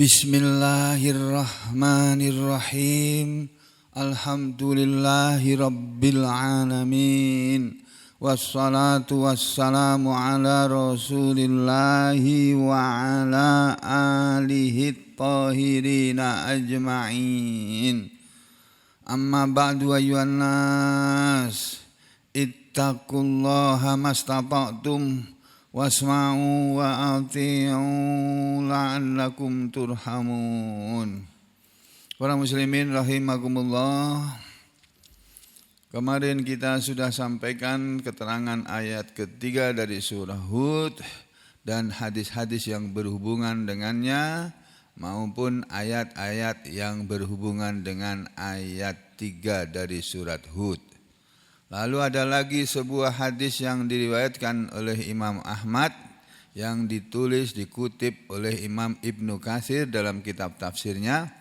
Bismillahirrahmanirrahim. Alhamdulillahi rabbil alamin. Wassalatu wassalamu ala rasulillahi wa ala alihi tahirina ajma'in. Amma ba'du ayyuhan nas, ittaqullaha mastata'tum wasma'u wa ati'u la'allakum turhamun. Para muslimin rahimakumullah. Kemarin kita sudah sampaikan keterangan ayat ketiga dari surah Hud dan hadis-hadis yang berhubungan dengannya maupun ayat-ayat yang berhubungan dengan ayat 3 dari surat Hud. Lalu ada lagi sebuah hadis yang diriwayatkan oleh Imam Ahmad yang dikutip oleh Imam Ibnu Katsir dalam kitab tafsirnya.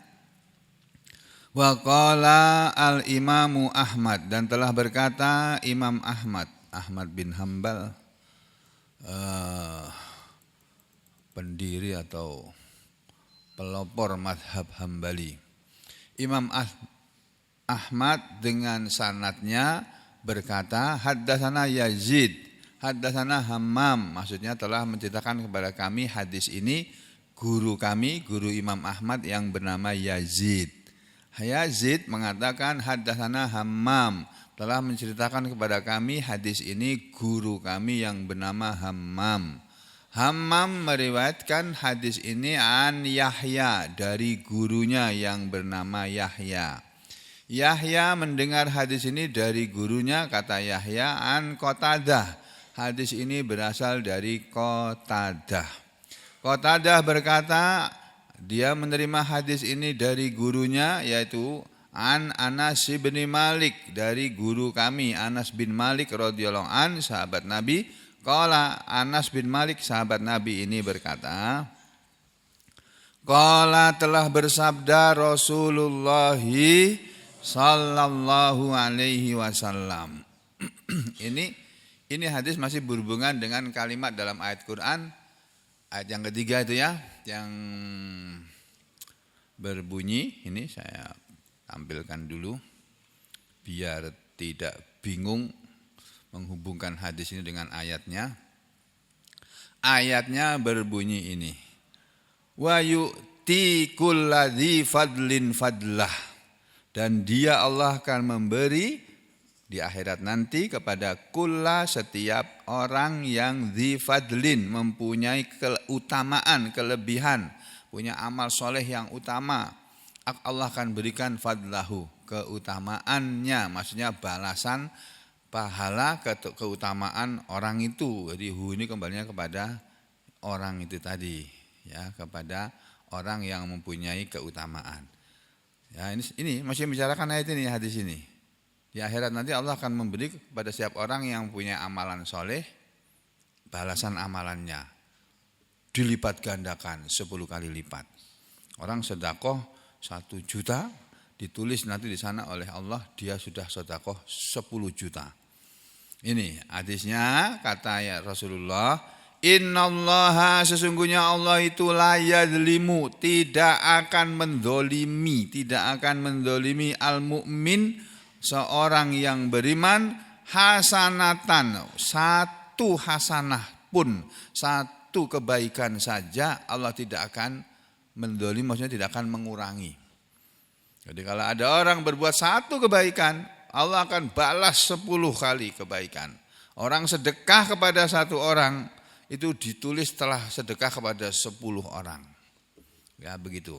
Wa qala al-Imamu Ahmad, dan telah berkata Imam Ahmad bin Hambal, pendiri atau pelopor mazhab Hambali. Imam Ahmad dengan sanadnya berkata, haddatsana Yazid, haddatsana Hammam, maksudnya telah menceritakan kepada kami hadis ini guru kami, guru Imam Ahmad yang bernama Yazid. Yazid mengatakan haddatsana Hammam, telah menceritakan kepada kami hadis ini guru kami yang bernama Hammam. Hammam meriwayatkan hadis ini an Yahya, dari gurunya yang bernama Yahya. Yahya mendengar hadis ini dari gurunya, kata Yahya, an Qatadah. Hadis ini berasal dari Qatadah. Qatadah berkata, dia menerima hadis ini dari gurunya, yaitu an Anas bin Malik, dari guru kami Anas bin Malik radhiyallahu an, sahabat Nabi. Qala, Anas bin Malik sahabat Nabi ini berkata, qala, telah bersabda Rasulullah sallallahu alaihi wasallam. Ini hadis masih berhubungan dengan kalimat dalam ayat Quran, ayat yang ketiga itu ya, yang berbunyi, ini saya tampilkan dulu biar tidak bingung menghubungkan hadis ini dengan ayatnya. Ayatnya berbunyi ini, wa yu'ti kulladzi fadlin fadlah, dan dia Allah akan memberi di akhirat nanti kepada kulla, setiap orang yang dzifadlin, mempunyai keutamaan, kelebihan, punya amal soleh yang utama. Allah akan berikan fadlahu, keutamaannya, maksudnya balasan pahala keutamaan orang itu. Jadi hu ini kembalinya kepada orang itu tadi, ya, kepada orang yang mempunyai keutamaan. Ya, ini masih membicarakan ayat ini, hadis ini. Di akhirat nanti Allah akan memberi kepada setiap orang yang punya amalan soleh, balasan amalannya dilipat gandakan 10 kali lipat. Orang sedekah 1 juta, ditulis nanti di sana oleh Allah, dia sudah sedekah 10 juta. Ini hadisnya, kata ya Rasulullah, innallaha, sesungguhnya Allah itu la yadzlimu, tidak akan mendolimi, al-mu'min, seorang yang beriman, hasanatan, satu hasanah pun, satu kebaikan saja Allah tidak akan mendolimi, maksudnya tidak akan mengurangi. Jadi kalau ada orang berbuat satu kebaikan, Allah akan balas 10 kali kebaikan. Orang sedekah kepada satu orang, itu ditulis telah sedekah kepada 10 orang. Ya, begitu.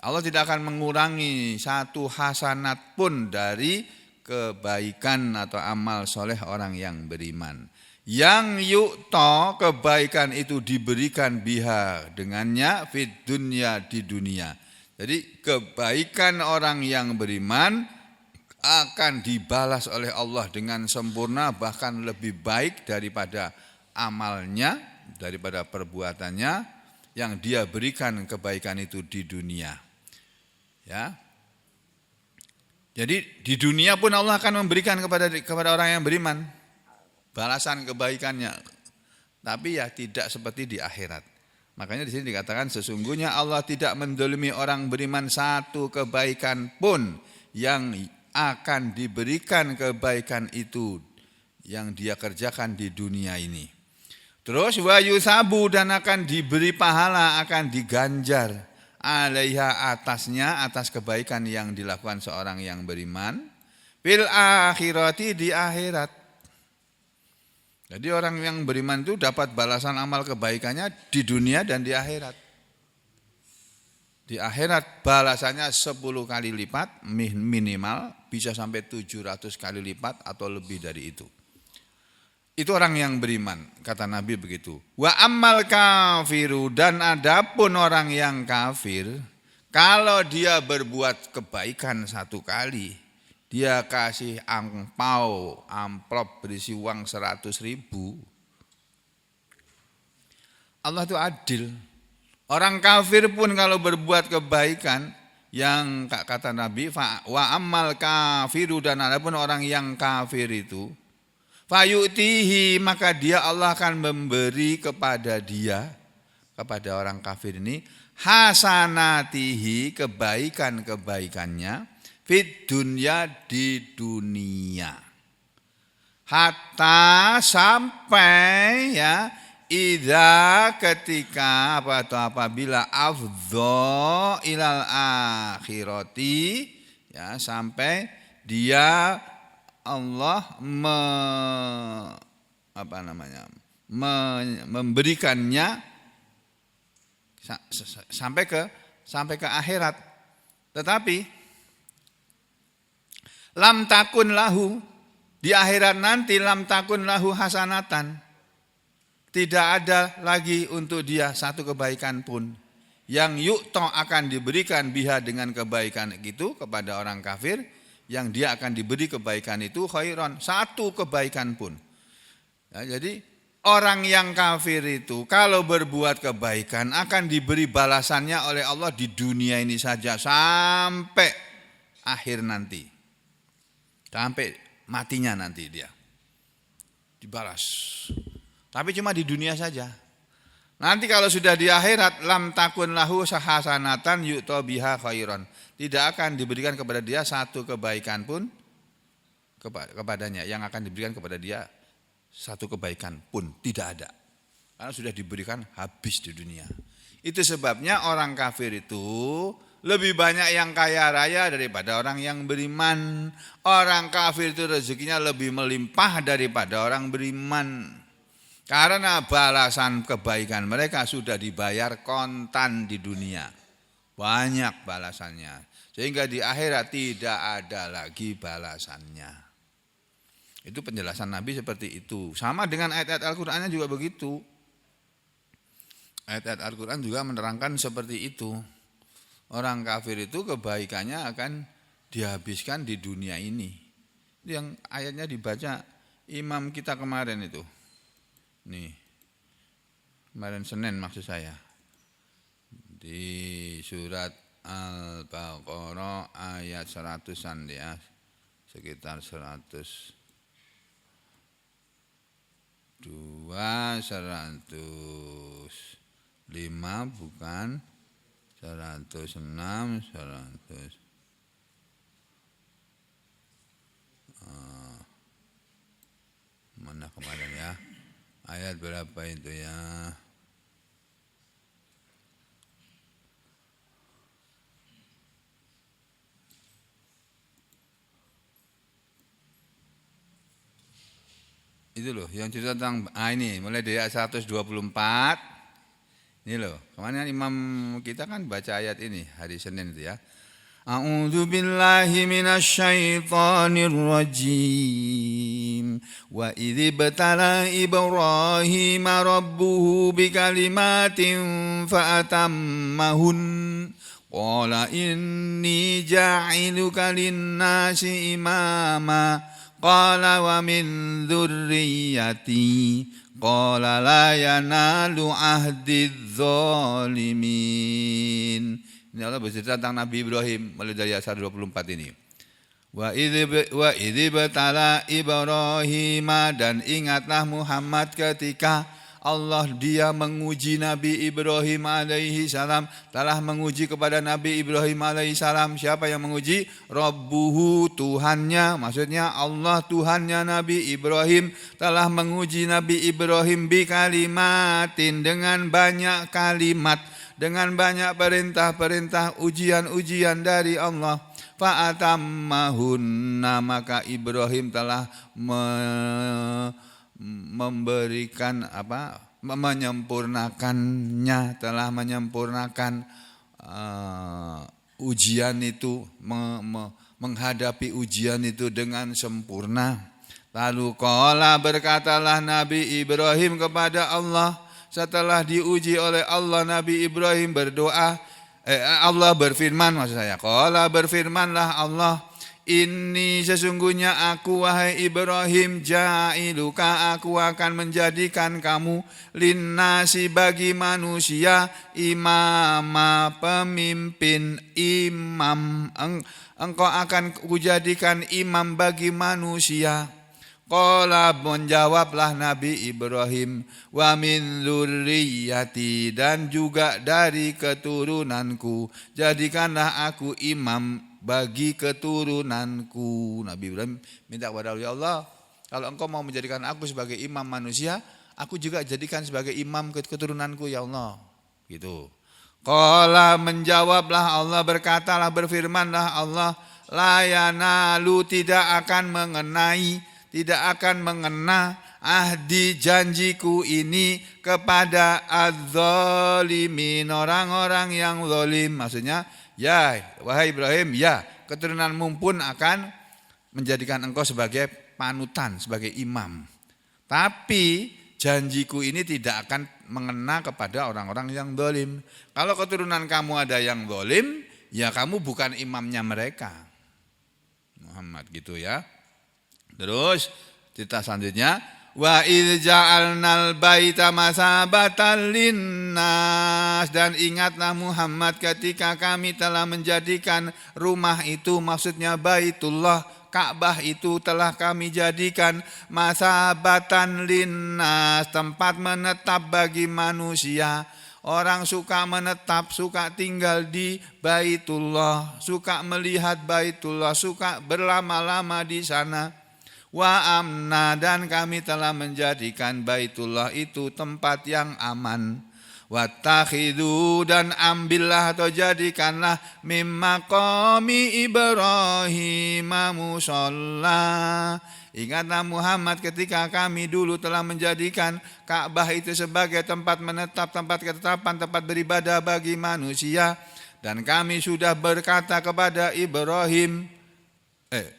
Allah tidak akan mengurangi satu hasanat pun dari kebaikan atau amal soleh orang yang beriman. Yang yu'ta, kebaikan itu diberikan biha, dengannya, fid dunya, di dunia. Jadi kebaikan orang yang beriman akan dibalas oleh Allah dengan sempurna, bahkan lebih baik daripada amalnya, daripada perbuatannya yang dia berikan kebaikan itu di dunia. Ya. Jadi di dunia pun Allah akan memberikan kepada orang yang beriman balasan kebaikannya. Tapi ya tidak seperti di akhirat. Makanya di sini dikatakan sesungguhnya Allah tidak mendolimi orang beriman satu kebaikan pun, yang akan diberikan kebaikan itu yang dia kerjakan di dunia ini. Terus wa yusabu, dan akan diberi pahala, akan diganjar alaiha, atasnya, atas kebaikan yang dilakukan seorang yang beriman, fil akhirati, di akhirat. Jadi orang yang beriman itu dapat balasan amal kebaikannya di dunia dan di akhirat. Di akhirat balasannya 10 kali lipat minimal, bisa sampai 700 kali lipat atau lebih dari itu. Itu orang yang beriman, kata Nabi begitu. Wa ammal kafiru, dan adapun orang yang kafir, kalau dia berbuat kebaikan satu kali, dia kasih angpau, amplop berisi uang 100.000. Allah itu adil. Orang kafir pun kalau berbuat kebaikan, yang kata Nabi, wa ammal kafiru, dan adapun orang yang kafir itu, fayutihi, maka dia Allah akan memberi kepada dia, kepada orang kafir ini, hasanatihi, kebaikan-kebaikannya, fit dunya, di dunia, hatta, sampai ya, idza, ketika apabila afdha ilal akhirati, ya, sampai dia Allah memberikannya sampai ke akhirat. Tetapi lam takun lahu, di akhirat nanti lam takun lahu hasanatan, tidak ada lagi untuk dia satu kebaikan pun, yang yu'to, akan diberikan biha, dengan kebaikan itu kepada orang kafir, yang dia akan diberi kebaikan itu khairon, satu kebaikan pun. Ya, jadi orang yang kafir itu kalau berbuat kebaikan akan diberi balasannya oleh Allah di dunia ini saja sampai akhir nanti. Sampai matinya nanti dia dibalas. Tapi cuma di dunia saja. Nanti kalau sudah di akhirat, lam takun lahu hasanatan yu'ta biha khairan, tidak akan diberikan kepada dia satu kebaikan pun kepadanya, yang akan diberikan kepada dia satu kebaikan pun tidak ada. Karena sudah diberikan habis di dunia. Itu sebabnya orang kafir itu lebih banyak yang kaya raya daripada orang yang beriman. Orang kafir itu rezekinya lebih melimpah daripada orang beriman. Karena balasan kebaikan mereka sudah dibayar kontan di dunia. Banyak balasannya. Sehingga di akhirat tidak ada lagi balasannya. Itu penjelasan Nabi seperti itu. Sama dengan ayat-ayat Al-Qur'annya juga begitu. Ayat-ayat Al-Qur'an juga menerangkan seperti itu. Orang kafir itu kebaikannya akan dihabiskan di dunia ini. Yang ayatnya dibaca imam kita kemarin itu. Nih, kemarin Senin maksud saya. Di surat Al-Baqarah ayat 100-an ya. Sekitar 102, 105 bukan. 106, 100. Mana kemarin ya? Ayat berapa itu ya? Itu loh, yang cerita tentang ini mulai dari ayat 124. Ini loh, kemarin imam kita kan baca ayat ini hari Senin itu ya. A'udzu billahi minasyaitonir rajim. Wa idz batala Ibrahim rabbuhu bikalimatin fa'atammahun. Qala inni ja'iluka lin-nasi imama. Qala wa min dzurriyyati. Qala la yanalu ahdiz zalimin. Ini Allah bercerita tentang Nabi Ibrahim mulai dari ayat 124 ini. Wa idz batala Ibrahim, dan ingatlah Muhammad ketika Allah dia menguji Nabi Ibrahim alaihi salam, telah menguji kepada Nabi Ibrahim alaihi salam. Siapa yang menguji? Rabbuhu, Tuhannya, maksudnya Allah Tuhannya Nabi Ibrahim telah menguji Nabi Ibrahim bi kalimatin, dengan banyak kalimat, dengan banyak perintah-perintah, ujian-ujian dari Allah. Fa'atammahunna, maka Ibrahim telah memberikan menyempurnakannya, telah menyempurnakan ujian itu, menghadapi ujian itu dengan sempurna. Lalu qala, berkatalah Nabi Ibrahim kepada Allah setelah diuji oleh Allah. Nabi Ibrahim berdoa, Allah berfirman, maksud saya, qala, berfirmanlah Allah, inni, sesungguhnya aku wahai Ibrahim, ja'iluka, aku akan menjadikan kamu, linnasi, bagi manusia, imama, pemimpin, imam, engkau akan kujadikan imam bagi manusia. Qala, menjawablah Nabi Ibrahim, wa min dzurriyyati, dan juga dari keturunanku, jadikanlah aku imam bagi keturunanku. Nabi Ibrahim minta kepada Allah, kalau engkau mau menjadikan aku sebagai imam manusia, aku juga jadikan sebagai imam keturunanku ya Allah. Gitu. Qala, menjawablah Allah, berkatalah, berfirmanlah Allah, la yanalu, tidak akan mengena ahdi, janjiku ini kepada adz-dzalimin, orang-orang yang zalim. Maksudnya, ya wahai Ibrahim, ya keturunanmu pun akan menjadikan engkau sebagai panutan, sebagai imam. Tapi janjiku ini tidak akan mengena kepada orang-orang yang zalim. Kalau keturunan kamu ada yang zalim, ya kamu bukan imamnya mereka. Muhammad, gitu ya. Terus cerita selanjutnya, wa idz ja'alnal baita masabatan linnas, dan ingatlah Muhammad ketika kami telah menjadikan rumah itu, maksudnya Baitullah, Ka'bah itu telah kami jadikan masabatan linnas, tempat menetap bagi manusia. Orang suka menetap, suka tinggal di Baitullah, suka melihat Baitullah, suka berlama-lama di sana. Wa amna, dan kami telah menjadikan Baitullah itu tempat yang aman. Wattakhidhu, dan ambillah atau jadikanlah mimma qami Ibrahim musalla. Ingatlah Muhammad ketika kami dulu telah menjadikan Ka'bah itu sebagai tempat menetap, tempat ketetapan, tempat beribadah bagi manusia. Dan kami sudah berkata kepada Ibrahim,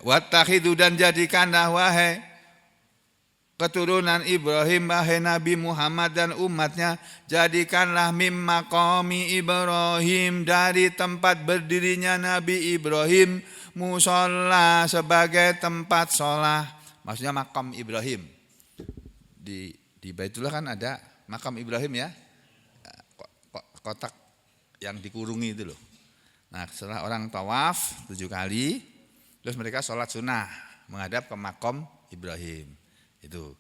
wattakhidhu, dan jadikanlah wahai keturunan Ibrahim, wahai Nabi Muhammad dan umatnya, jadikanlah mimma qami Ibrahim, dari tempat berdirinya Nabi Ibrahim, musalla, sebagai tempat sholat. Maksudnya makam Ibrahim. Di Baitullah kan ada makam Ibrahim ya, kotak yang dikurungi itu loh. Nah, setelah orang tawaf 7 kali, terus mereka sholat sunnah menghadap ke makom Ibrahim. Itu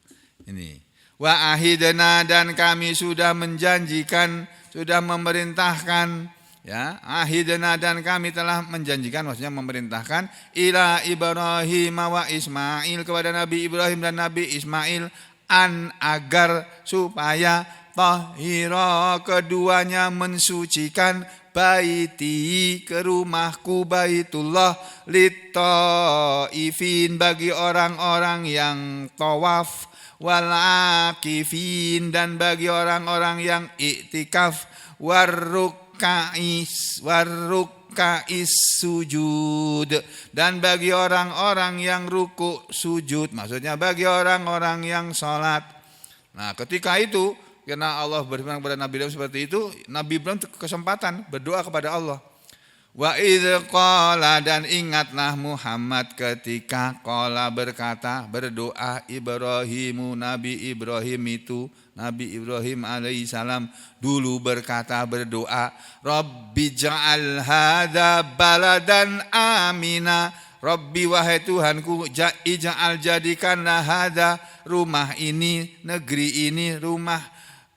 ini. Wa ahidna, dan kami sudah menjanjikan, sudah memerintahkan, ya, ahidna, dan kami telah menjanjikan, maksudnya memerintahkan, ila Ibrahim wa Ismail, kepada Nabi Ibrahim dan Nabi Ismail, an, agar, supaya, tahira, keduanya mensucikan, baiti, ke rumahku Baitullah, lit-taifin, bagi orang-orang yang tawaf, wal akifin, dan bagi orang-orang yang iktikaf, warrukais sujud, dan bagi orang-orang yang ruku sujud, maksudnya bagi orang-orang yang salat. Nah, ketika itu, karena Allah berfirman kepada Nabi Ibrahim seperti itu, Nabi Ibrahim kesempatan berdoa kepada Allah. Wa idz qala, dan ingatlah Muhammad ketika qala, berkata, berdoa, Ibrahimu, Nabi Ibrahim itu, Nabi Ibrahim alaihissalam dulu berkata, berdoa, Rabbi ja'al hadza baladan amina, Rabbi, wahai Tuhanku, ija'al, jadikanlah hadza, rumah ini, negeri ini, rumah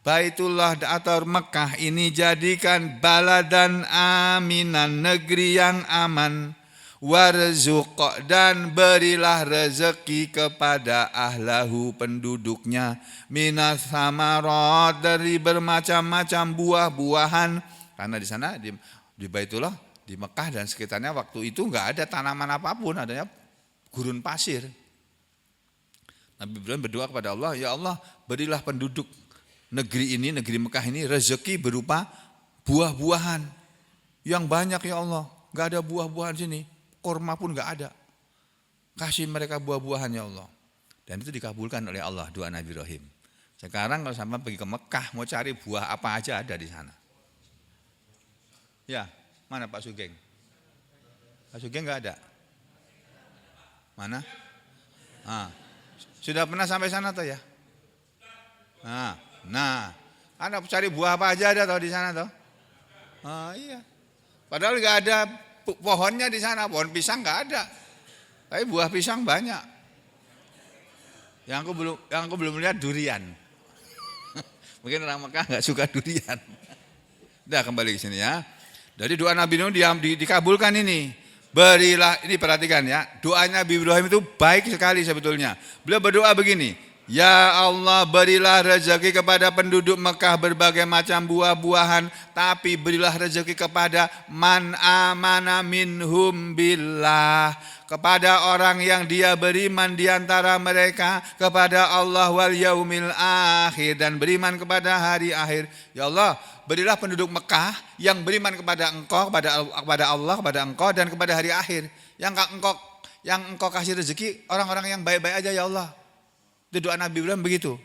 Baitullah atau Mekah ini jadikan baladan aminan, negeri yang aman. Warzuq, dan berilah rezeki kepada ahlahu, penduduknya, minas samarat, dari bermacam-macam buah-buahan. Karena di sana di Baitullah, di Mekah dan sekitarnya waktu itu enggak ada tanaman apapun, adanya gurun pasir. Nabi Ibrahim berdoa kepada Allah, ya Allah, berilah penduduk negeri ini, negeri Mekah ini rezeki berupa buah-buahan yang banyak ya Allah. Enggak ada buah-buahan sini. Korma pun enggak ada. Kasih mereka buah-buahan ya Allah. Dan itu dikabulkan oleh Allah doa Nabi Ibrahim. Sekarang kalau sampai pergi ke Mekah mau cari buah apa aja ada di sana. Ya, mana Pak Sugeng? Pak Sugeng enggak ada. Mana? Sudah pernah sampai sana toh ya? Nah, Anda cari buah apa aja ada toh di sana toh? Iya. Padahal enggak ada pohonnya di sana, pohon pisang enggak ada. Tapi buah pisang banyak. Yang aku belum lihat durian. Mungkin orang Mekah enggak suka durian. Udah kembali ke sini ya. Jadi doa Nabi Nuh dikabulkan ini. Berilah, ini perhatikan ya. Doanya Nabi Ibrahim itu baik sekali sebetulnya. Beliau berdoa begini. Ya Allah, berilah rezeki kepada penduduk Mekah berbagai macam buah-buahan, tapi berilah rezeki kepada man amana minhum billah, kepada orang yang dia beriman di antara mereka kepada Allah wal yaumil akhir, dan beriman kepada hari akhir. Ya Allah, berilah penduduk Mekah yang beriman kepada Engkau, kepada Allah, kepada Engkau, dan kepada hari akhir. Yang Engkau kasih rezeki orang-orang yang baik-baik aja ya Allah. Itu doa Nabi Ibrahim begitu.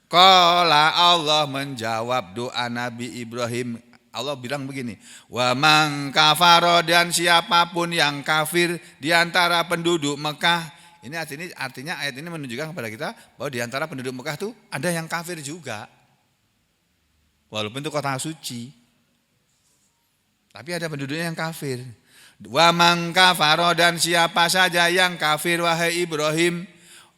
Qala, Allah menjawab doa Nabi Ibrahim. Allah bilang begini, wa man kafara, dan siapapun yang kafir di antara penduduk Mekah. Ini artinya ayat ini menunjukkan kepada kita bahwa di antara penduduk Mekah itu ada yang kafir juga. Walaupun itu kota suci. Tapi ada penduduknya yang kafir. Wa man kafara, dan siapa saja yang kafir wahai Ibrahim,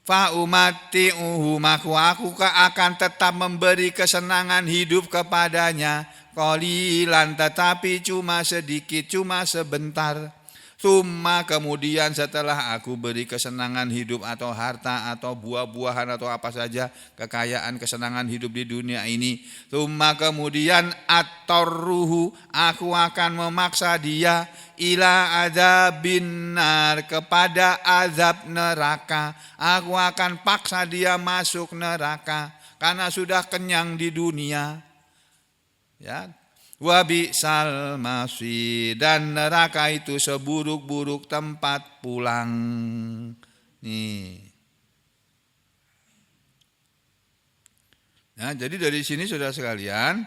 fa umati'uhu, maka aku akan tetap memberi kesenangan hidup kepadanya, qalilan, tetapi cuma sedikit, cuma sebentar. Summa, kemudian setelah aku beri kesenangan hidup atau harta atau buah-buahan atau apa saja kekayaan kesenangan hidup di dunia ini, summa kemudian atorruhu, aku akan memaksa dia ila adzabin nar, kepada azab neraka. Aku akan paksa dia masuk neraka karena sudah kenyang di dunia. Ya. Wa bi'sal masir, dan neraka itu seburuk-buruk tempat pulang. Nih. Nah, jadi dari sini saudara sekalian,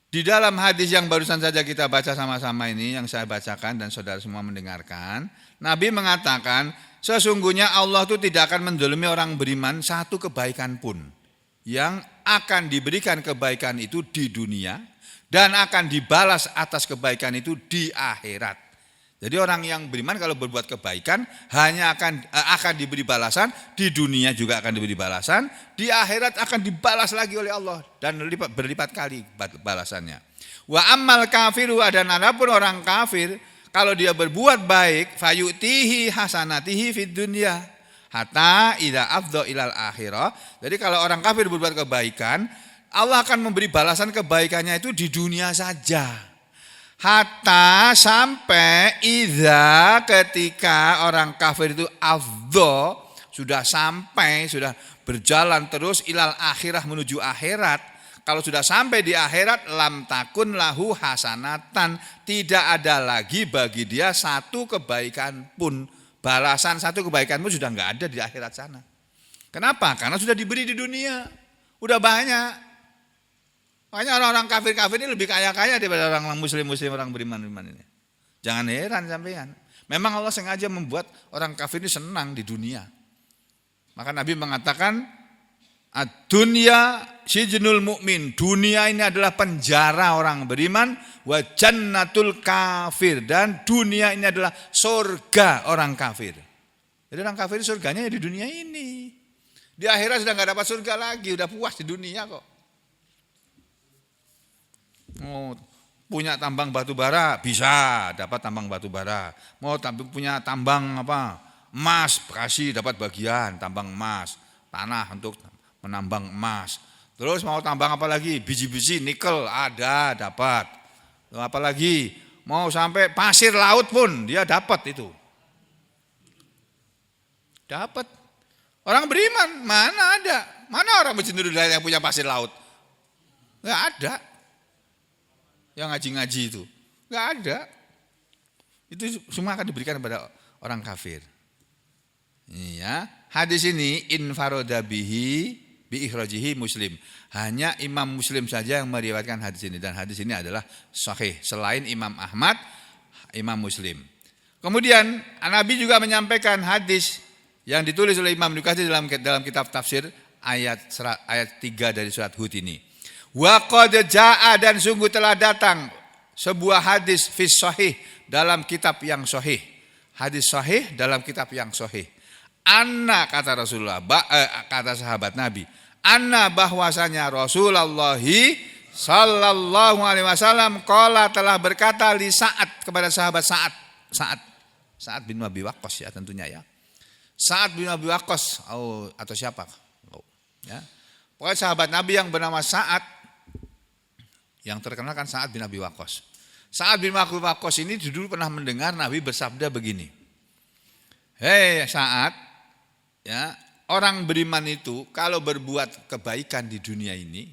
di dalam hadis yang barusan saja kita baca sama-sama ini, yang saya bacakan dan saudara semua mendengarkan, Nabi mengatakan sesungguhnya Allah itu tidak akan menzalimi orang beriman satu kebaikan pun. Yang akan diberikan kebaikan itu di dunia dan akan dibalas atas kebaikan itu di akhirat. Jadi orang yang beriman kalau berbuat kebaikan hanya akan diberi balasan, di dunia juga akan diberi balasan, di akhirat akan dibalas lagi oleh Allah dan berlipat kali balasannya. Wa ammal kafiru, dan adapun orang kafir kalau dia berbuat baik, fayutihi hasanatihi fid dunya hatta idza afdha ilal akhirah. Jadi kalau orang kafir berbuat kebaikan, Allah akan memberi balasan kebaikannya itu di dunia saja. Hatta, sampai idza, ketika orang kafir itu afdha, sudah sampai, sudah berjalan terus ilal akhirah, menuju akhirat. Kalau sudah sampai di akhirat, lam takun lahu hasanatan, tidak ada lagi bagi dia satu kebaikan pun. Balasan satu kebaikanmu sudah enggak ada di akhirat sana. Kenapa? Karena sudah diberi di dunia. Udah banyak. Makanya orang-orang kafir-kafir ini lebih kaya-kaya daripada orang muslim-muslim, orang beriman-beriman ini. Jangan heran sampean. Memang Allah sengaja membuat orang kafir ini senang di dunia. Maka Nabi mengatakan, ad-dunya sijnul mu'min. Dunia ini adalah penjara orang beriman, wa jannatul kafir, dan dunia ini adalah surga orang kafir. Jadi orang kafir surganya di dunia ini. Di akhirat sudah nggak dapat surga lagi, udah puas di dunia kok. Mau punya tambang batu bara bisa dapat tambang batu bara. Mau punya tambang apa? Emas, kasih dapat bagian tambang emas, tanah untuk menambang emas. Terus mau tambang apa lagi? Biji-biji nikel ada dapat. Apalagi mau sampai pasir laut pun dia dapat itu. Dapat. Orang beriman mana ada? Mana orang bercenderung yang punya pasir laut? Enggak ada. Yang ngaji-ngaji itu enggak ada. Itu semua akan diberikan kepada orang kafir. Iya, hadis ini infaroda bihi bi ikhrajihi Muslim. Hanya Imam Muslim saja yang meriwayatkan hadis ini dan hadis ini adalah sahih selain Imam Ahmad, Imam Muslim. Kemudian Nabi juga menyampaikan hadis yang ditulis oleh Imam Nukasi dalam kitab tafsir ayat 3 dari surat Hud ini. Wa qad jaa dan sungguh telah datang sebuah hadis fi sahih dalam kitab yang sahih. Hadis sahih dalam kitab yang sahih. Anna kata Rasulullah, kata sahabat Nabi, anna bahwasanya Rasulullah sallallahu alaihi wasallam qala telah berkata li Sa'ad kepada sahabat Sa'ad bin Abi Waqqas ya tentunya ya. Sa'ad bin Abi Waqqas atau siapa? Ya. Pokoknya sahabat Nabi yang bernama Sa'ad yang terkenal kan Sa'ad bin Abi Waqqas. Sa'ad bin Abi Waqqas ini dulu pernah mendengar Nabi bersabda begini. Hei Sa'ad, ya, orang beriman itu kalau berbuat kebaikan di dunia ini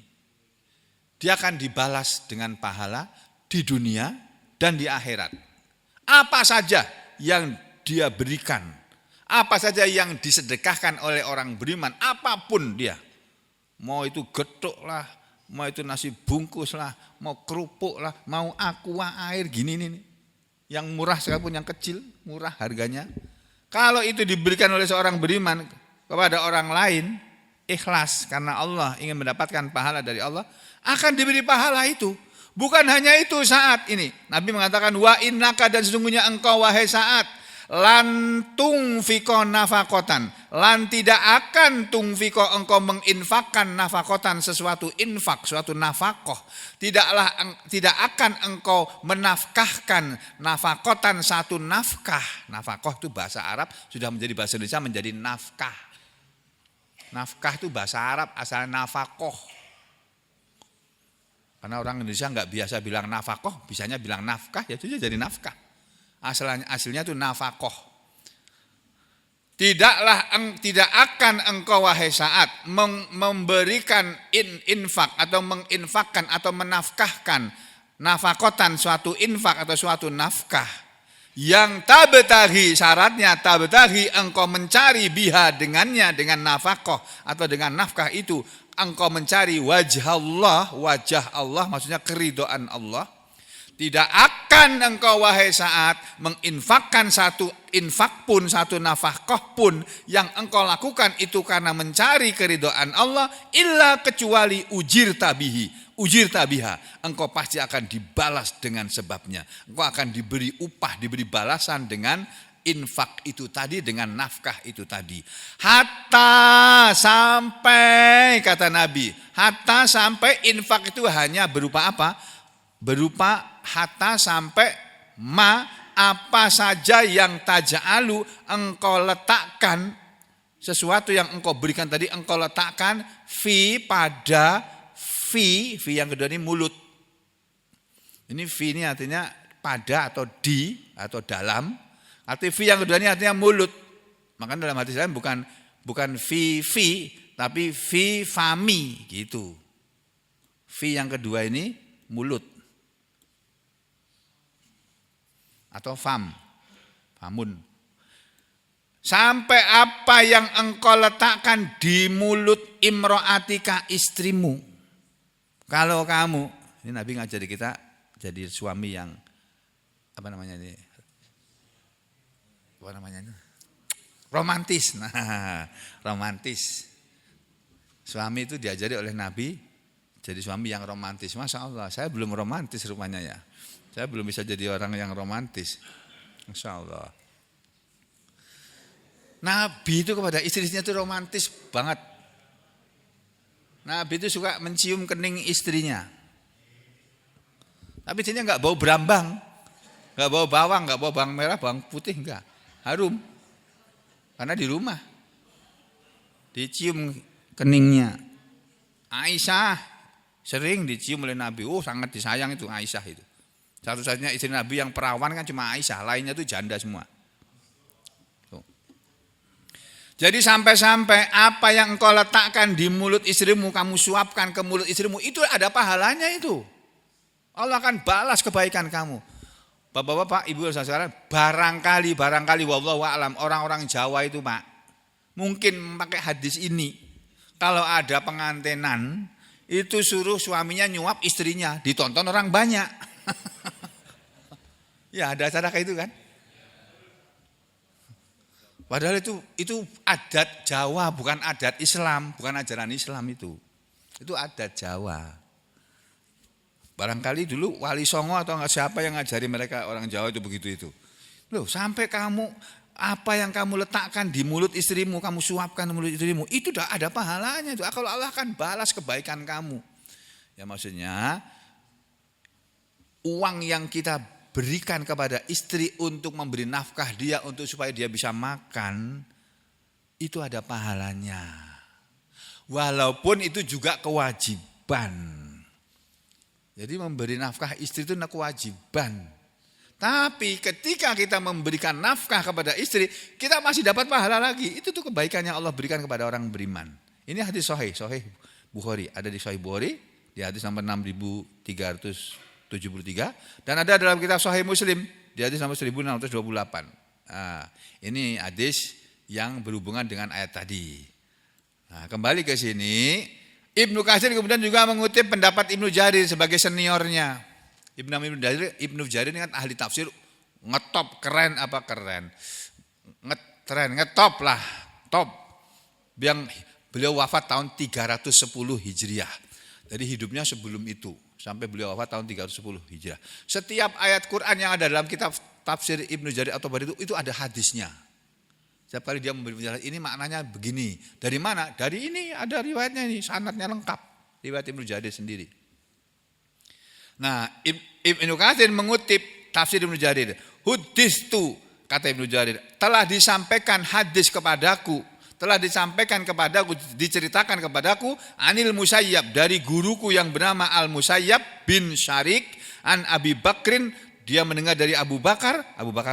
dia akan dibalas dengan pahala di dunia dan di akhirat. Apa saja yang dia berikan, apa saja yang disedekahkan oleh orang beriman, apapun dia. Mau itu getuk lah, mau itu nasi bungkus lah, mau kerupuk lah, mau aqua air gini nih. Yang murah sekalipun yang kecil, murah harganya. Kalau itu diberikan oleh seorang beriman kepada orang lain, ikhlas karena Allah ingin mendapatkan pahala dari Allah, akan diberi pahala itu. Bukan hanya itu saat ini. Nabi mengatakan wa innaka dan sesungguhnya engkau wahai Sa'ad lantung fiko nafakotan, lan tidak akan tungfiko engkau menginfakkan nafakotan sesuatu infak, suatu nafakoh. Tidak akan engkau menafkahkan nafakotan satu nafkah. Nafakoh itu bahasa Arab sudah menjadi bahasa Indonesia menjadi nafkah. Nafkah itu bahasa Arab asalnya nafakoh. Karena orang Indonesia nggak biasa bilang nafakoh, bisanya bilang nafkah, ya itu jadi nafkah. Aslinya itu nafakoh. Tidak akan engkau wahai Sa'ad memberikan infak atau menginfakkan atau menafkahkan nafakotan suatu infak atau suatu nafkah yang tabetaghi, syaratnya tabetaghi engkau mencari biha dengannya, dengan nafakoh atau dengan nafkah itu engkau mencari wajah Allah maksudnya keridhaan Allah. Tidak akan engkau wahai Sa'ad menginfakkan satu infak pun, satu nafkah pun yang engkau lakukan itu karena mencari keridhaan Allah illa kecuali ujir tabiha. Engkau pasti akan dibalas dengan sebabnya. Engkau akan diberi upah, diberi balasan dengan infak itu tadi, dengan nafkah itu tadi. Hatta sampai kata Nabi, hatta sampai infak itu hanya berupa apa? Berupa hatta sampai apa saja yang taja'alu engkau letakkan, sesuatu yang engkau berikan tadi engkau letakkan pada fi yang kedua ini mulut. Ini fi ini artinya pada atau di atau dalam. Arti fi yang kedua ini artinya mulut. Makanya dalam hadis lain bukan fi tapi fi fami gitu. Fi yang kedua ini mulut. Atau famun. Sampai apa yang engkau letakkan di mulut imro'atika, istrimu. Kalau kamu, ini Nabi ngajari kita jadi suami yang romantis. Nah, romantis. Suami itu diajari oleh Nabi jadi suami yang romantis. Masya Allah, saya belum romantis rupanya ya. Saya belum bisa jadi orang yang romantis. Masya Allah. Nabi itu kepada istrinya itu romantis banget. Nabi itu suka mencium kening istrinya. Tapi dia nggak bau berambang, nggak bau bawang, nggak bau bawang merah, bawang putih, enggak. Harum. Karena di rumah dicium keningnya. Aisyah sering dicium oleh Nabi. Oh, sangat disayang itu Aisyah itu. Satu-satunya istri Nabi yang perawan kan cuma Aisyah, lainnya itu janda semua. Tuh. Jadi sampai-sampai apa yang engkau letakkan di mulut istrimu, kamu suapkan ke mulut istrimu, itu ada pahalanya itu. Allah akan balas kebaikan kamu. Bapak-bapak, ibu saudara, barangkali wallahu a'lam orang-orang Jawa itu, Pak, mungkin pakai hadis ini. Kalau ada pengantenan, itu suruh suaminya nyuap istrinya, ditonton orang banyak. Ya, ada acara kayak itu kan? Padahal itu adat Jawa, bukan adat Islam, bukan ajaran Islam itu. Itu adat Jawa. Barangkali dulu Wali Songo atau siapa yang ngajari mereka orang Jawa itu begitu itu. Loh, sampai kamu apa yang kamu letakkan di mulut istrimu, kamu suapkan di mulut istrimu, itu udah ada pahalanya itu. Kalau Allah akan balas kebaikan kamu. Ya maksudnya uang yang kita berikan kepada istri untuk memberi nafkah dia untuk supaya dia bisa makan, itu ada pahalanya. Walaupun itu juga kewajiban. Jadi memberi nafkah istri itu kewajiban. Tapi ketika kita memberikan nafkah kepada istri, kita masih dapat pahala lagi. Itu tuh kebaikan yang Allah berikan kepada orang beriman. Ini hadis sahih Bukhari. Ada di Sahih Bukhari, di hadis nomor 6373. Dan ada dalam kitab Sahih Muslim, di hadis nomor 1628. Nah, ini hadis yang berhubungan dengan ayat tadi. Nah, kembali ke sini, Ibnu Katsir kemudian juga mengutip pendapat Ibnu Jarir sebagai seniornya. Ibnu Jarir ini kan ahli tafsir, ngetop, ngetop lah, top. Yang beliau wafat tahun 310 Hijriah. Jadi hidupnya sebelum itu, sampai beliau wafat tahun 310 Hijriah. Setiap ayat Quran yang ada dalam kitab tafsir Ibnu Jarir at-Tabari itu ada hadisnya. Setiap kali dia memberi penjelasan, ini maknanya begini. Dari mana? Dari ini ada riwayatnya ini, sanadnya lengkap. Riwayat Ibnu Jarir sendiri. Nah, Ibnu Katsir mengutip tafsir Ibnu Jarir. Hudistu, kata Ibnu Jarir, telah disampaikan hadis kepadaku, diceritakan kepadaku, Anil Musayyab, dari guruku yang bernama Al-Musayyab bin Syarik, an Abi Bakrin, dia mendengar dari Abu Bakar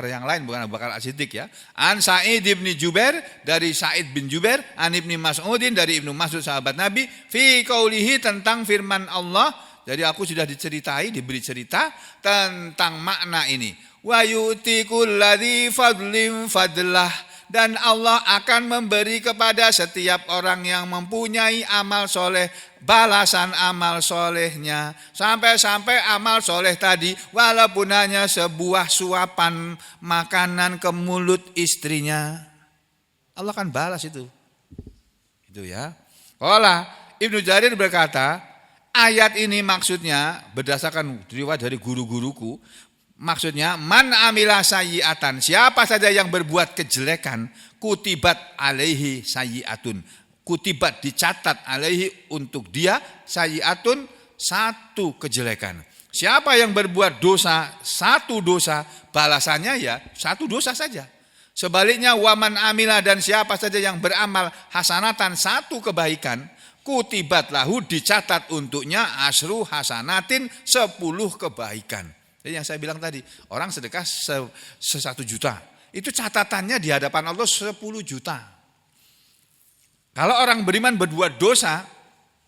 yang lain, bukan Abu Bakar As-Siddiq ya. An Sa'id bin Jubair, dari Sa'id bin Jubair, an Ibnu Mas'udin, dari Ibnu Mas'ud sahabat Nabi, fi qaulihi, tentang firman Allah. Jadi aku sudah diberi cerita tentang makna ini. Wa yu'ti kulladzi fadlin fadlah, dan Allah akan memberi kepada setiap orang yang mempunyai amal soleh balasan amal solehnya. Sampai-sampai amal soleh tadi walaupun hanya sebuah suapan makanan ke mulut istrinya, Allah akan balas itu. Itu ya. Qala Ibnu Jarir berkata, ayat ini maksudnya berdasarkan riwayat dari guru-guruku, maksudnya man amila sayyi'atan, siapa saja yang berbuat kejelekan, kutibat alaihi sayyi'atun, kutibat dicatat alaihi untuk dia sayyi'atun, satu kejelekan. Siapa yang berbuat dosa, satu dosa, balasannya ya satu dosa saja. Sebaliknya waman amila, dan siapa saja yang beramal hasanatan, satu kebaikan, kutibat lahu, dicatat untuknya asru hasanatin, 10 kebaikan. Jadi yang saya bilang tadi, orang sedekah 1 juta, itu catatannya di hadapan Allah 10 juta. Kalau orang beriman berbuat dosa,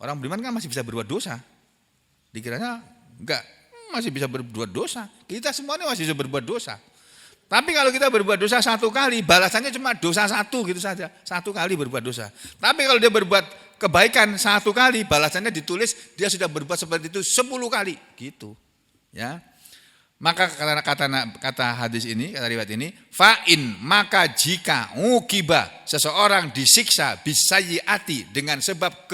orang beriman kan masih bisa berbuat dosa. Dikiranya enggak, masih bisa berbuat dosa. Kita semuanya masih bisa berbuat dosa. Tapi kalau kita berbuat dosa 1 kali, balasannya cuma dosa 1 gitu saja. 1 kali berbuat dosa. Tapi kalau dia berbuat kebaikan 1 kali, balasannya ditulis dia sudah berbuat seperti itu 10 kali. Gitu. Ya. Maka kata hadis ini, kata riwayat ini, fa'in, maka jika ukiba, seseorang disiksa bisayyiati, dengan sebab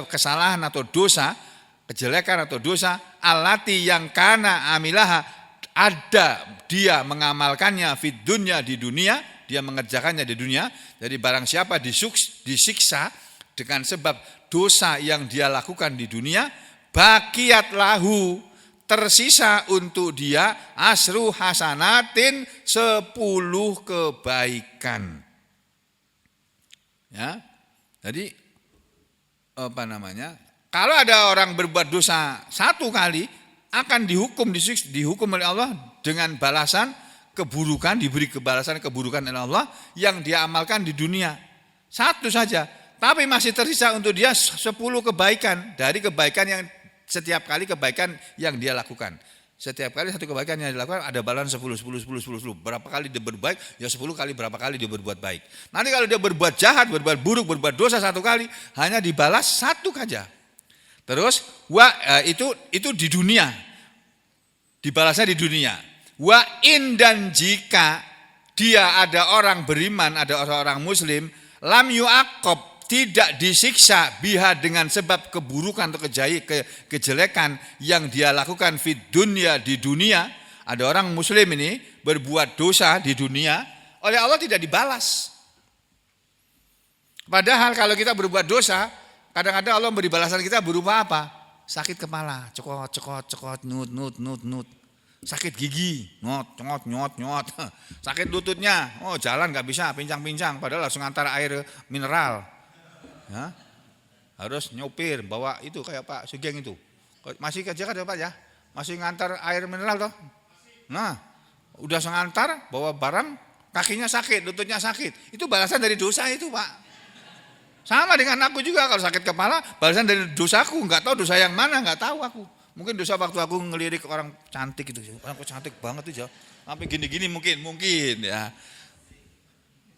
kesalahan atau dosa, kejelekan atau dosa, alati yang kana amilaha, ada dia mengamalkannya fid dunya, di dunia, dia mengerjakannya di dunia. Jadi barang siapa disiksa dengan sebab dosa yang dia lakukan di dunia, baqiyat lahu, tersisa untuk dia asru hasanatin 10 kebaikan. Ya. Jadi kalau ada orang berbuat dosa 1 kali akan dihukum oleh Allah dengan balasan keburukan, diberi balasan keburukan oleh Allah yang dia amalkan di dunia. 1 saja, tapi masih tersisa untuk dia 10 kebaikan dari kebaikan yang setiap kali kebaikan yang dia lakukan. Setiap kali 1 kebaikan yang dilakukan ada balasan 10. Berapa kali dia berbaik, ya 10 kali berapa kali dia berbuat baik. Nanti kalau dia berbuat jahat, berbuat buruk, berbuat dosa 1 kali, hanya dibalas 1 saja. Terus itu di dunia. Dibalasnya di dunia. Wa in, dan jika dia ada orang beriman, ada orang muslim, lam yu'aqab, tidak disiksa biha dengan sebab keburukan atau kejelekan yang dia lakukan fid dunya, di dunia. Ada orang muslim ini berbuat dosa di dunia, oleh Allah tidak dibalas. Padahal kalau kita berbuat dosa, kadang-kadang Allah beri balasan kita berupa apa? Sakit kepala, cekot, nut. Sakit gigi, nyot. Sakit lututnya, jalan gak bisa, pincang-pincang, padahal langsung antar air mineral. Ya, harus nyopir bawa itu kayak Pak Sugeng itu. Masih kerja kan Pak ya? Masih ngantar air mineral toh? Nah, udah ngantar bawa barang, kakinya sakit, lututnya sakit. Itu balasan dari dosa itu, Pak. Sama dengan aku juga, kalau sakit kepala balasan dari dosaku, enggak tahu dosa yang mana, enggak tahu aku. Mungkin dosa waktu aku ngelirik orang cantik itu. Orang kok cantik banget itu, sampai gini-gini mungkin ya.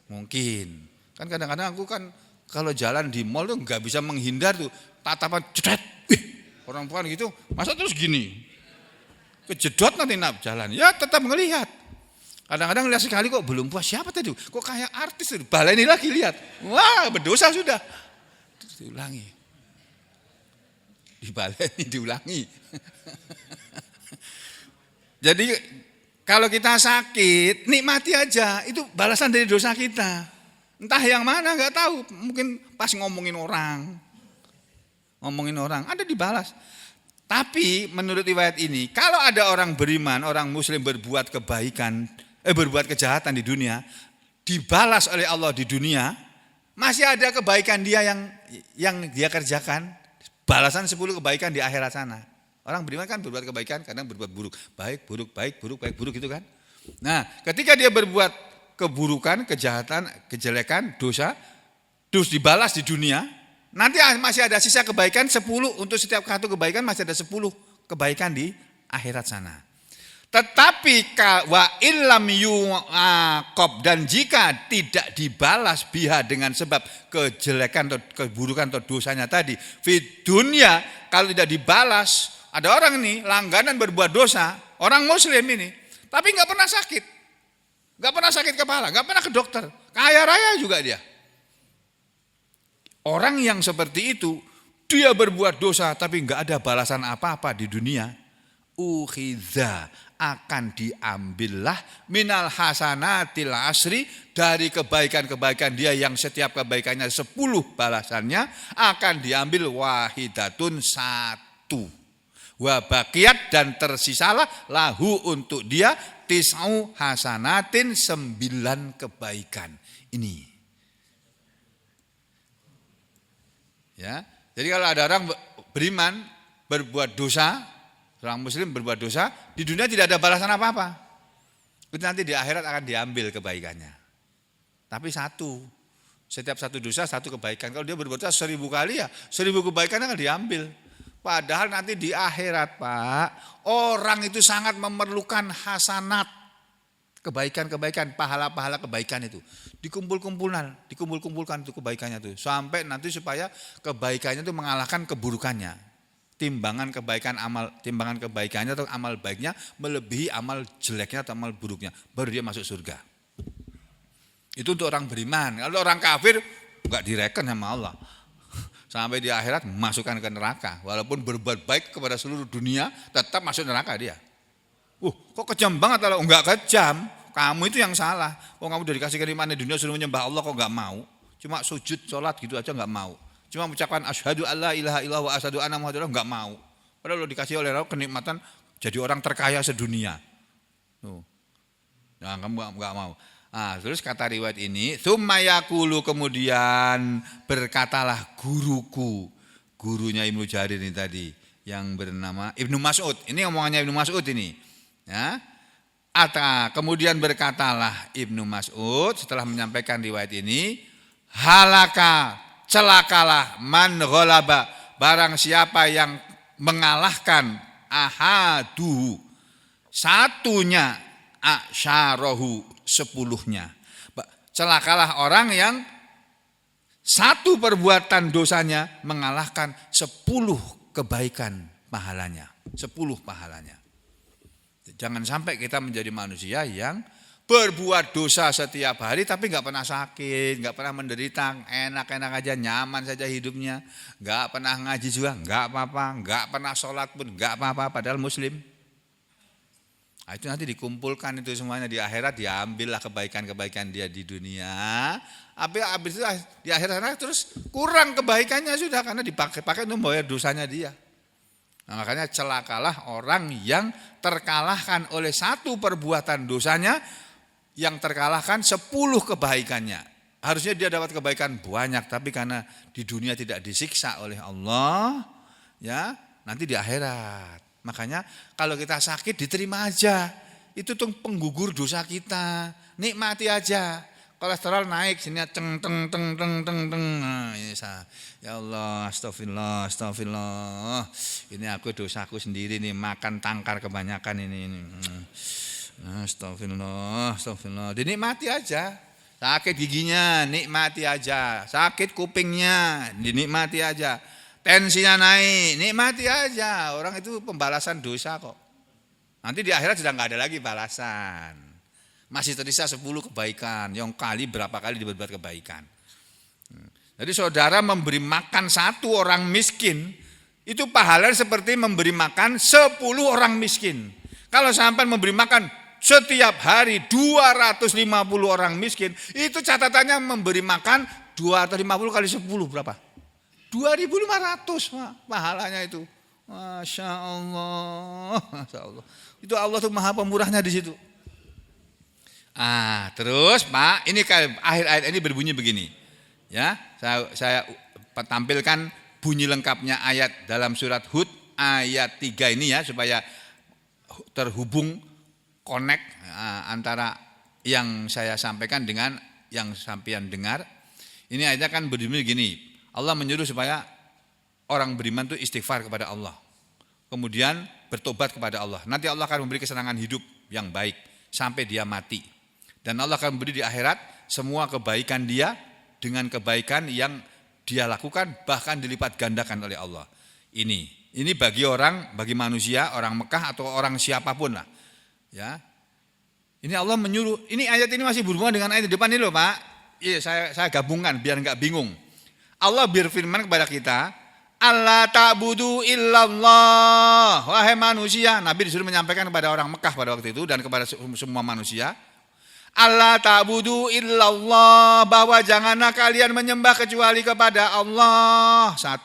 Mungkin. Kan kadang-kadang aku kan kalau jalan di mall tuh nggak bisa menghindar tuh, tatapan cedet, orang bukan gitu, masa terus gini, kejedot nanti jalan, ya tetap ngelihat. Kadang-kadang lihat sekali kok belum puas, siapa tadi? Kok kayak artis, baleni lagi lihat, wah berdosa sudah, terus diulangi, diulangi. Jadi kalau kita sakit, nikmati aja, itu balasan dari dosa kita. Entah yang mana nggak tahu, mungkin pas ngomongin orang ada dibalas. Tapi menurut riwayat ini, kalau ada orang beriman, orang muslim berbuat berbuat kejahatan di dunia, dibalas oleh Allah di dunia, masih ada kebaikan dia yang dia kerjakan, balasan 10 kebaikan di akhirat sana. Orang beriman kan berbuat kebaikan, kadang berbuat buruk, baik buruk gitu kan. Nah, ketika dia berbuat keburukan, kejahatan, kejelekan, dosa, terus dibalas di dunia, nanti masih ada sisa kebaikan 10, untuk setiap 1 kebaikan masih ada 10 kebaikan di akhirat sana. Tetapi wa illam yu'aqab, dan jika tidak dibalas biha dengan sebab kejelekan atau keburukan atau dosanya tadi, fid dunya, kalau tidak dibalas, ada orang nih langganan berbuat dosa, orang muslim ini, tapi nggak pernah sakit. Gak pernah sakit kepala, gak pernah ke dokter, kaya raya juga dia. Orang yang seperti itu, dia berbuat dosa tapi gak ada balasan apa-apa di dunia, ukhidha, akan diambillah minal hasanatil asri, dari kebaikan-kebaikan dia yang setiap kebaikannya 10 balasannya, akan diambil wahidatun 1. Wa baqiyat, dan tersisalah lahu untuk dia tis'u hasanatin 9 kebaikan. Ini. Ya. Jadi kalau ada orang beriman berbuat dosa, orang muslim berbuat dosa, di dunia tidak ada balasan apa-apa. Itu nanti di akhirat akan diambil kebaikannya. Tapi 1. Setiap 1 dosa 1 kebaikan. Kalau dia berbuat dosa 1000 kali, ya 1000 kebaikan akan diambil. Padahal nanti di akhirat, Pak, orang itu sangat memerlukan hasanat, kebaikan-kebaikan, pahala-pahala kebaikan itu. Dikumpulkan itu kebaikannya itu, sampai nanti supaya kebaikannya itu mengalahkan keburukannya. Timbangan kebaikannya atau amal baiknya melebihi amal jeleknya atau amal buruknya, baru dia masuk surga. Itu untuk orang beriman. Kalau orang kafir enggak direken sama Allah. Sampai di akhirat masukkan ke neraka. Walaupun berbuat baik kepada seluruh dunia, tetap masuk neraka dia. Kok kejam banget kalau enggak kejam? Kamu itu yang salah. Kamu udah dikasih kenikmatan di dunia suruh menyembah Allah kok enggak mau? Cuma sujud, sholat gitu aja enggak mau. cuma mengucapkan asyhadu alla ilaha illallah wa asyhadu anna muhammadar rasulullah, enggak mau. Padahal lo dikasih oleh Allah kenikmatan jadi orang terkaya sedunia. Tuh. Nah, kamu enggak mau. Nah, terus kata riwayat ini, tsumma yaqulu, kemudian berkatalah guruku. Gurunya Ibnu Jarir ini tadi yang bernama Ibnu Mas'ud. Ini omongannya Ibnu Mas'ud ini. Ya. Kemudian berkatalah Ibnu Mas'ud setelah menyampaikan riwayat ini, halaka, celakalah man ghalaba, barang siapa yang mengalahkan ahadu, satunya, asyarahu, 10-nya. Celakalah orang yang satu perbuatan dosanya mengalahkan 10 kebaikan pahalanya. 10 pahalanya. Jangan sampai kita menjadi manusia yang berbuat dosa setiap hari tapi nggak pernah sakit, nggak pernah menderita, enak-enak aja, nyaman saja hidupnya, nggak pernah ngaji juga, nggak apa-apa, nggak pernah sholat pun, nggak apa-apa, padahal muslim. Nah, itu nanti dikumpulkan itu semuanya di akhirat, diambillah kebaikan-kebaikan dia di dunia. Habis itu di akhirat sana terus kurang kebaikannya sudah karena dipakai untuk membayar dosanya dia. Nah, makanya celakalah orang yang terkalahkan oleh satu perbuatan dosanya, yang terkalahkan 10 kebaikannya. Harusnya dia dapat kebaikan banyak, tapi karena di dunia tidak disiksa oleh Allah, ya nanti di akhirat. Makanya kalau kita sakit diterima aja. Itu tuh penggugur dosa kita. Nikmati aja. Kolesterol naik sini teng. Nah, ya Allah, astagfirullah. Ini aku dosaku sendiri nih, makan tangkar kebanyakan ini. Astagfirullah. Dinikmati aja. Sakit giginya, nikmati aja. Sakit kupingnya, dinikmati aja. Tensinya naik, nikmati aja. Orang itu pembalasan dosa kok. Nanti di akhirat sudah nggak ada lagi balasan. Masih tersisa 10 kebaikan. Yang kali berapa kali berbuat kebaikan. Jadi saudara memberi makan 1 orang miskin, itu pahala seperti memberi makan 10 orang miskin. Kalau sampai memberi makan setiap hari 250 orang miskin, itu catatannya memberi makan 250 kali 10 berapa? 2.500 pahalanya itu. Masya Allah. Itu Allah tuh maha pemurahnya di situ. Terus Pak, ini akhir ayat ini berbunyi begini. Ya, saya tampilkan bunyi lengkapnya ayat dalam surat Hud ayat 3 ini ya, supaya terhubung connect antara yang saya sampaikan dengan yang sampean dengar. Ini ayatnya kan berbunyi begini. Allah menyuruh supaya orang beriman itu istighfar kepada Allah. Kemudian bertobat kepada Allah. Nanti Allah akan memberi kesenangan hidup yang baik sampai dia mati. Dan Allah akan memberi di akhirat semua kebaikan dia dengan kebaikan yang dia lakukan, bahkan dilipat gandakan oleh Allah. Ini bagi manusia, orang Mekah atau orang siapapun lah. Ya. Ini Allah menyuruh. Ini ayat ini masih berhubungan dengan ayat di depan ini loh Pak. Iya, saya gabungkan biar enggak bingung. Allah berfirman kepada kita, Allah ta'budu illallah. Wahai manusia, Nabi disuruh menyampaikan kepada orang Mekah pada waktu itu dan kepada semua manusia, Allah ta'budu illallah, bahwa janganlah kalian menyembah kecuali kepada Allah. 1.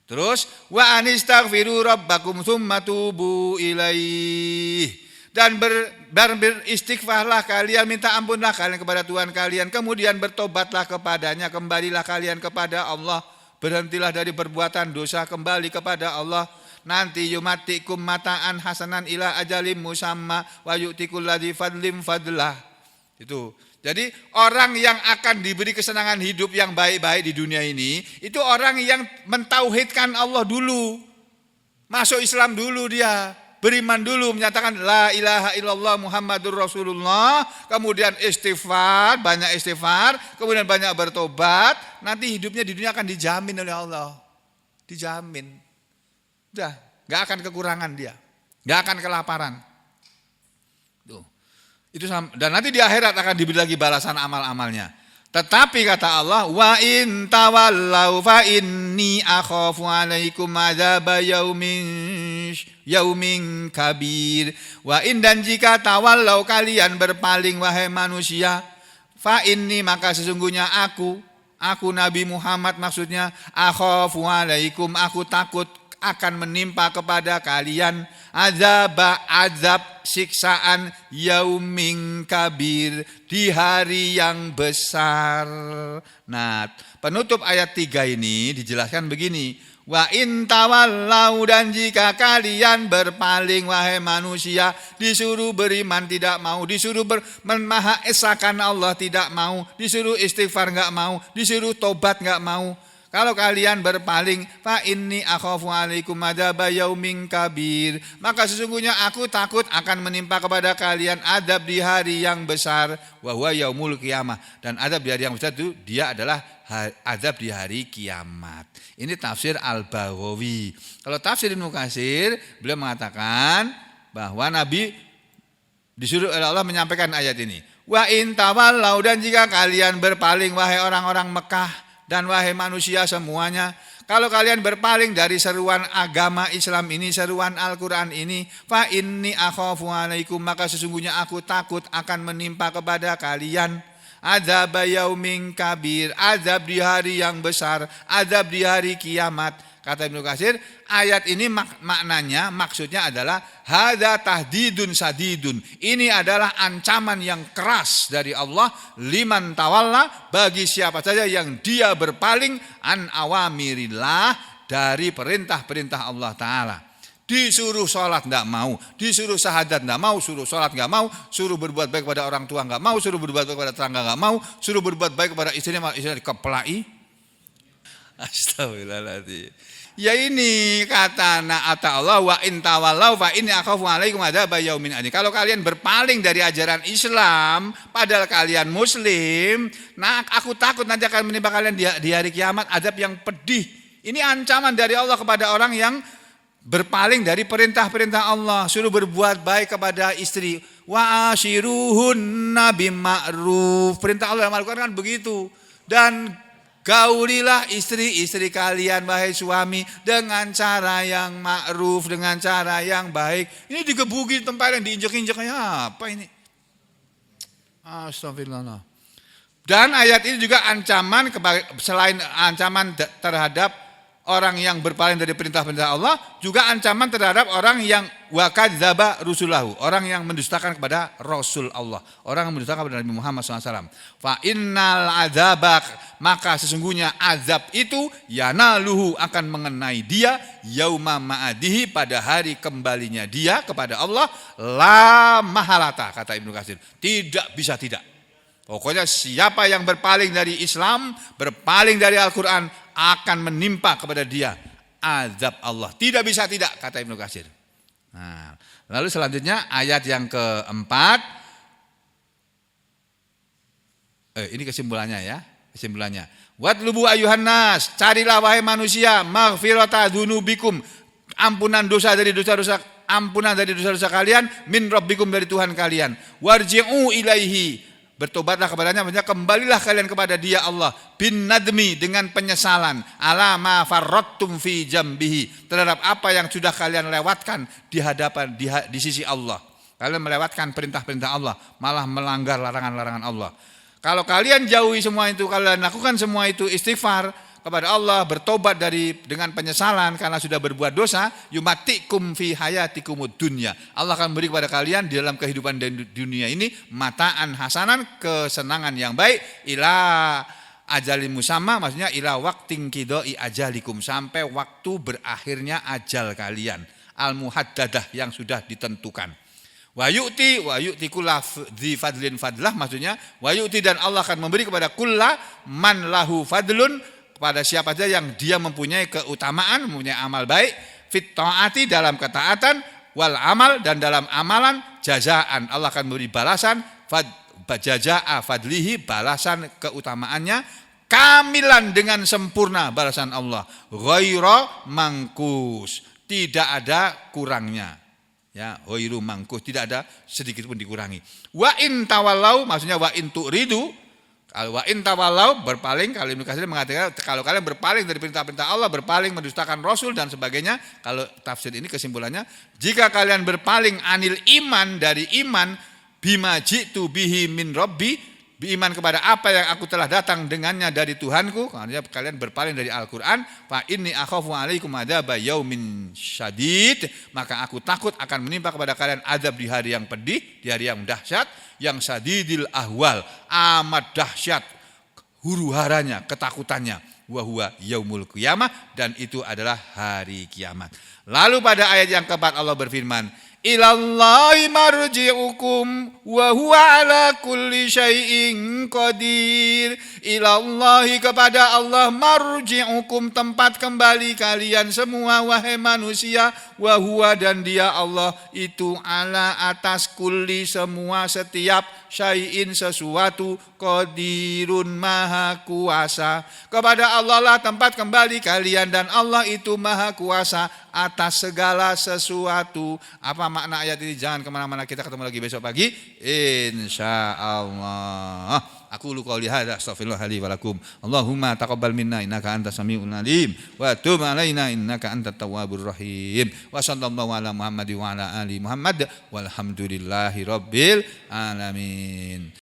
Terus wa anistaghfiru rabbakum tsumma tubu ilaih. Dan beristighfarlah kalian, minta ampunlah kalian kepada Tuhan kalian, kemudian bertobatlah kepadanya, kembalilah kalian kepada Allah, berhentilah dari perbuatan dosa, kembali kepada Allah. Nanti yumatikum mataan hasanan ila ajalim musamma wa yu'tikul ladzi fadlim fadlah. Itu. Jadi orang yang akan diberi kesenangan hidup yang baik-baik di dunia ini, itu orang yang mentauhidkan Allah dulu. Masuk Islam dulu dia. Beriman dulu, menyatakan la ilaha illallah Muhammadur Rasulullah, kemudian istighfar, banyak istighfar, kemudian banyak bertobat, nanti hidupnya di dunia akan dijamin oleh Allah. Dijamin. Udah, enggak akan kekurangan dia. Enggak akan kelaparan. Tuh. Itu dan nanti di akhirat akan diberi lagi balasan amal-amalnya. Tetapi kata Allah, wa in tawallau fa inni akhafu alaikum adzaba yaumin kabir. Wa in, dan jika tawallau kalian berpaling wahai manusia, fa inni, maka sesungguhnya aku Aku Nabi Muhammad maksudnya, akhafu alaikum, aku takut akan menimpa kepada kalian azab siksaan yaumin kabir, di hari yang besar. Nah, penutup ayat 3 ini dijelaskan begini. Wa in tawallau, dan jika kalian berpaling wahai manusia, disuruh beriman tidak mau, disuruh maha esakan Allah tidak mau, disuruh istighfar enggak mau, disuruh tobat enggak mau. Kalau kalian berpaling, fa inni akhafu alaikum adzaba yaumin kabir, maka sesungguhnya aku takut akan menimpa kepada kalian adab di hari yang besar, wa huwa yaumul qiyamah, dan adab di hari yang besar itu dia adalah adab di hari kiamat. Ini tafsir Al-Baghawi. Kalau tafsir Ibnu Katsir, beliau mengatakan bahwa Nabi disuruh oleh Allah menyampaikan ayat ini. Wa in tawallau, dan jika kalian berpaling wahai orang-orang Mekah dan wahai manusia semuanya, kalau kalian berpaling dari seruan agama Islam ini, seruan Al-Quran ini, fa inni akhafu alaikum, maka sesungguhnya aku takut akan menimpa kepada kalian azab yaumin kabir, azab di hari yang besar, azab di hari kiamat. Kata Ibnu Katsir, ayat ini maknanya, maksudnya adalah hadza tahdidun sadidun. Ini adalah ancaman yang keras dari Allah liman tawalla, bagi siapa saja yang dia berpaling an awamirillah, dari perintah-perintah Allah Ta'ala. Disuruh sholat enggak mau, disuruh syahadat enggak mau, suruh sholat enggak mau, suruh berbuat baik kepada orang tua enggak mau, suruh berbuat baik kepada tetangga enggak mau, suruh berbuat baik kepada istrinya dikepelai. Astagfirullahaladzim. Ya ini kata na'ata Allah, wa in tawallau fa inni akhafu alaikum adzaba yaumin adzim. Kalau kalian berpaling dari ajaran Islam padahal kalian muslim, nah aku takut nanti akan menimpa kalian di hari kiamat azab yang pedih. Ini ancaman dari Allah kepada orang yang berpaling dari perintah-perintah Allah, suruh berbuat baik kepada istri. Wa ashiruhunna bima'ruf. Perintah Allah dalam Al-Qur'an kan begitu. Dan gaulilah istri-istri kalian wahai suami dengan cara yang ma'ruf, dengan cara yang baik. Ini digebuki tempat yang diinjek-injek, apa ini? Astagfirullah. Dan ayat ini juga ancaman, selain ancaman terhadap orang yang berpaling dari perintah-perintah Allah, juga ancaman terhadap orang yang wakadzaba rusulahu, orang yang mendustakan kepada Rasul Allah, orang yang mendustakan kepada Nabi Muhammad SAW. Fa innal adzabak, maka sesungguhnya azab itu yanaluhu, akan mengenai dia yauma ma'adihi, pada hari kembalinya dia kepada Allah, la mahalata, kata Ibnu Katsir, tidak bisa tidak. Pokoknya siapa yang berpaling dari Islam, berpaling dari Al-Quran, akan menimpa kepada dia azab Allah. Tidak bisa tidak, kata Ibnu Katsir. Nah, lalu selanjutnya ayat yang keempat. Ini kesimpulannya ya. Kesimpulannya. Watlubu ayuhan nas, carilah wahai manusia, maghfirata dzunubikum, ampunan dosa dari dosa-dosa, ampunan dari dosa-dosa kalian, min rabbikum, dari Tuhan kalian. Warji'u ilaihi, bertobatlah kepadanya, maksudnya kembalilah kalian kepada dia Allah, bin nadmi, dengan penyesalan, ala ma farrattum fi jambihi, terhadap apa yang sudah kalian lewatkan di hadapan di sisi Allah. Kalian melewatkan perintah-perintah Allah, malah melanggar larangan-larangan Allah. Kalau kalian jauhi semua itu, kalian lakukan semua itu, istighfar kepada Allah, bertobat dengan penyesalan karena sudah berbuat dosa, yumatikum fi hayatikumud dunya, Allah akan beri kepada kalian di dalam kehidupan dunia ini mataan hasanan, kesenangan yang baik, ila ajalin musamma, maksudnya ila waqtin qidai ajalikum, sampai waktu berakhirnya ajal kalian, al muhaddadah, yang sudah ditentukan. Wa yu'ti kulladzi fadlin fadlah, maksudnya wa yu'ti, dan Allah akan memberi kepada kulla man lahu fadlun, pada siapa saja yang dia mempunyai keutamaan, mempunyai amal baik, fit ta'ati, dalam ketaatan, wal amal, dan dalam amalan, jazaan, Allah akan memberi balasan, jaza'a fadlihi, balasan keutamaannya, kamilan, dengan sempurna balasan Allah, ghaira mangkus, tidak ada kurangnya. Ya, ghairu mangkus, tidak ada sedikit pun dikurangi. Wa in tawallau, maksudnya wa in tu'ridu, wa in tawallau, berpaling. Kalau Ibnu Katsir mengatakan kalau kalian berpaling dari perintah-perintah Allah, berpaling mendustakan Rasul dan sebagainya, kalau tafsir ini kesimpulannya, jika kalian berpaling anil iman, dari iman, bima jitu bihi min rabbi, beriman kepada apa yang aku telah datang dengannya dari Tuhanku, karena kalian berpaling dari Al-Quran, fa inni akhafu alaikum adzaba yaumin syadid, maka aku takut akan menimpa kepada kalian azab di hari yang pedih, di hari yang dahsyat, yang sadidil ahwal, amat dahsyat huru-haranya, ketakutannya, wa huwa yaumul qiyamah, dan itu adalah hari kiamat. Lalu pada ayat yang keempat Allah berfirman, ilallahi marji'ukum wa huwa ala kulli syai'in qadir. Ilallahi, kepada Allah, marji'ukum, tempat kembali kalian semua wahai manusia, wa huwa, dan dia Allah itu ala atas kulli, semua, setiap, syai'in, sesuatu, qadirun, maha kuasa. Kepada Allah lah tempat kembali kalian, dan Allah itu maha kuasa atas segala sesuatu. Apa makna ayat ini? Jangan kemana-mana, kita ketemu lagi besok pagi insyaallah. Aku lu qauli hadza astaghfirullah li wa lakum. Allahumma taqabbal minna innaka antas samiul alim wa tub alaina innaka antat tawwabur rahim. Wa sallallahu ala Muhammad wa ala ali Muhammad walhamdulillahi rabbil alamin.